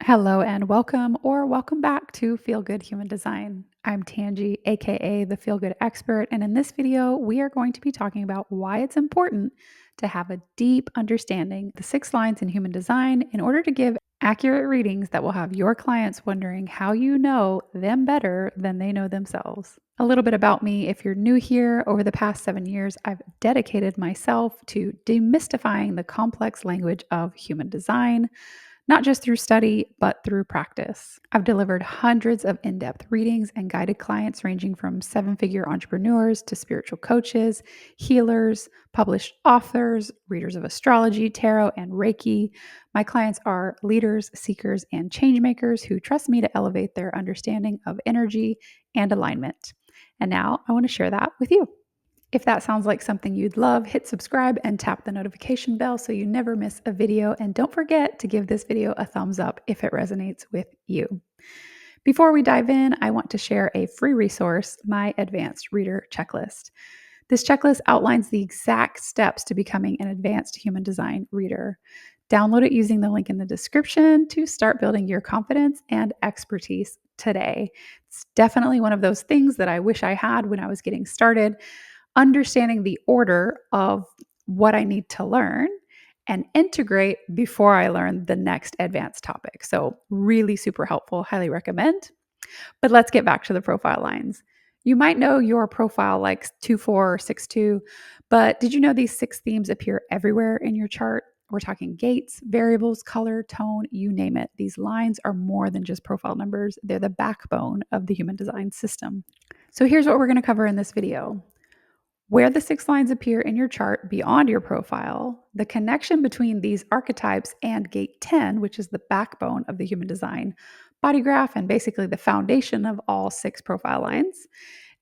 Hello and welcome or welcome back to Feel Good Human Design. I'm Tangie, aka the Feel Good Expert, and in this video, we are going to be talking about why it's important to have a deep understanding of the 6 lines in human design in order to give accurate readings that will have your clients wondering how you know them better than they know themselves. A little bit about me. If you're new here, over the past 7 years, I've dedicated myself to demystifying the complex language of human design, not just through study, but through practice. I've delivered hundreds of in depth readings and guided clients ranging from 7-figure entrepreneurs to spiritual coaches, healers, published authors, readers of astrology, tarot, and Reiki. My clients are leaders, seekers, and change makers who trust me to elevate their understanding of energy and alignment. And now I want to share that with you. If that sounds like something you'd love, hit subscribe and tap the notification bell so you never miss a video. And don't forget to give this video a thumbs up if it resonates with you. Before we dive in, I want to share a free resource, my Advanced Reader Checklist. This checklist outlines the exact steps to becoming an advanced human design reader. Download it using the link in the description to start building your confidence and expertise today. It's definitely one of those things that I wish I had when I was getting started, understanding the order of what I need to learn and integrate before I learn the next advanced topic. So, really super helpful. Highly recommend. But let's get back to the profile lines. You might know your profile like 2-4 or 6-2, but did you know these 6 themes appear everywhere in your chart? We're talking gates, variables, color, tone, you name it. These lines are more than just profile numbers. They're the backbone of the human design system. So here's what we're going to cover in this video: where the 6 lines appear in your chart beyond your profile, the connection between these archetypes and gate 10, which is the backbone of the human design bodygraph and basically the foundation of all 6 profile lines,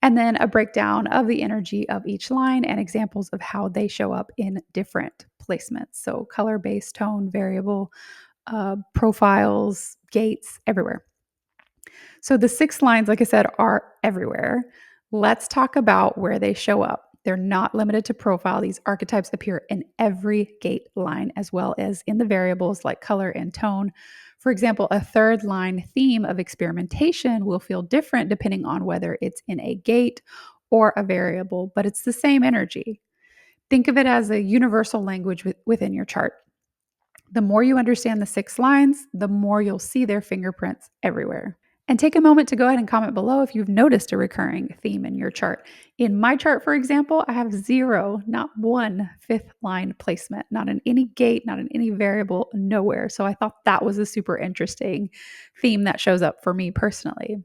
and then a breakdown of the energy of each line and examples of how they show up in different placements. So color, base, tone, variable, profiles, gates, everywhere. So the 6 lines, like I said, are everywhere. Let's talk about where they show up. They're not limited to profile. These archetypes appear in every gate line as well as in the variables like color and tone. For example, a 3rd line theme of experimentation will feel different depending on whether it's in a gate or a variable, but it's the same energy. Think of it as a universal language within your chart. The more you understand the 6 lines, the more you'll see their fingerprints everywhere. And take a moment to go ahead and comment below if you've noticed a recurring theme in your chart. In my chart, for example, I have 0, not 1 5th-line placement, not in any gate, not in any variable, nowhere. So I thought that was a super interesting theme that shows up for me personally.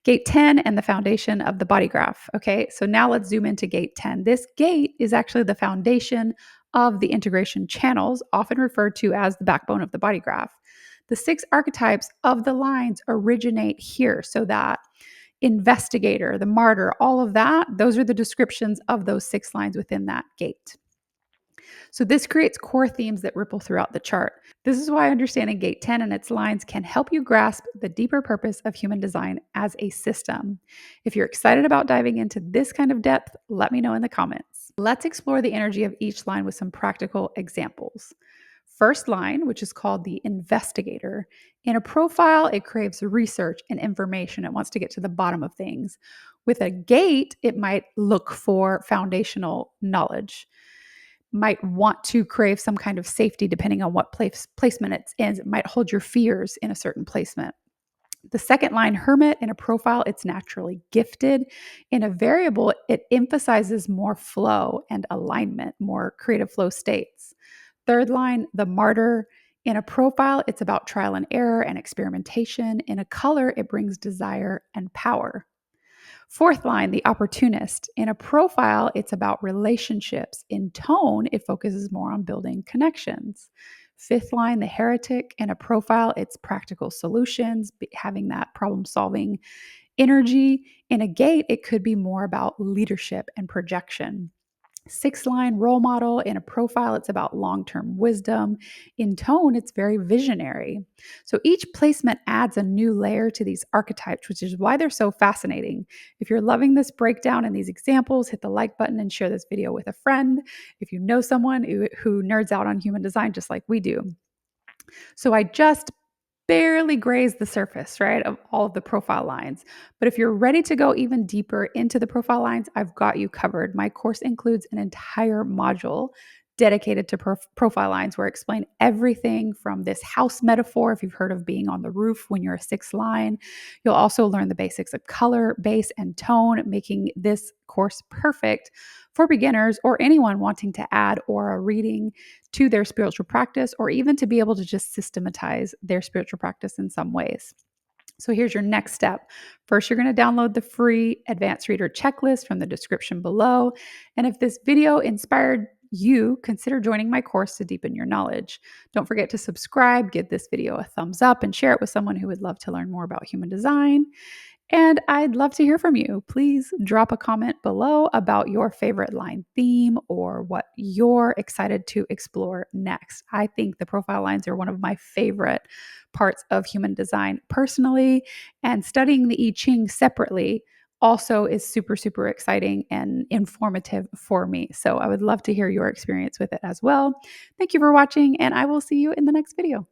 Gate 10 and the foundation of the bodygraph. Okay, so now let's zoom into gate 10. This gate is actually the foundation of the integration channels, often referred to as the backbone of the bodygraph. The 6 archetypes of the lines originate here, so that investigator, the martyr, all of that, those are the descriptions of those 6 lines within that gate. So this creates core themes that ripple throughout the chart. This is why understanding gate 10 and its lines can help you grasp the deeper purpose of human design as a system. If you're excited about diving into this kind of depth, let me know in the comments. Let's explore the energy of each line with some practical examples. 1st line, which is called the investigator. In a profile, it craves research and information. It wants to get to the bottom of things. With a gate, it might look for foundational knowledge, might want to crave some kind of safety depending on what placement it's in. It might hold your fears in a certain placement. The 2nd line, hermit, in a profile, it's naturally gifted. In a variable, it emphasizes more flow and alignment, more creative flow states. 3rd line, the martyr. In a profile, it's about trial and error and experimentation. In a color, it brings desire and power. 4th line, the opportunist. In a profile, it's about relationships. In tone, it focuses more on building connections. 5th line, the heretic. In a profile, it's practical solutions, having that problem-solving energy. In a gate, it could be more about leadership and projection. 6th line, role model. In a profile, it's about long-term wisdom. In tone, it's very visionary. So each placement adds a new layer to these archetypes, which is why they're so fascinating. If you're loving this breakdown and these examples, hit the like button and share this video with a friend if you know someone who nerds out on human design just like we do. So I just barely graze the surface, right, of all of the profile lines. But if you're ready to go even deeper into the profile lines, I've got you covered. My course includes an entire module dedicated to profile lines where I explain everything from this house metaphor, if you've heard of being on the roof when you're a sixth line. You'll also learn the basics of color, base, and tone, making this course perfect for beginners or anyone wanting to add aura reading to their spiritual practice, or even to be able to just systematize their spiritual practice in some ways. So here's your next step. First, you're going to download the free advanced reader checklist from the description below. And if this video inspired you, consider joining my course to deepen your knowledge. Don't forget to subscribe, give this video a thumbs up, and share it with someone who would love to learn more about human design. And I'd love to hear from you. Please drop a comment below about your favorite line theme or what you're excited to explore next. I think the profile lines are one of my favorite parts of human design personally, and studying the I Ching separately also is super, super exciting and informative for me. So I would love to hear your experience with it as well. Thank you for watching, and I will see you in the next video.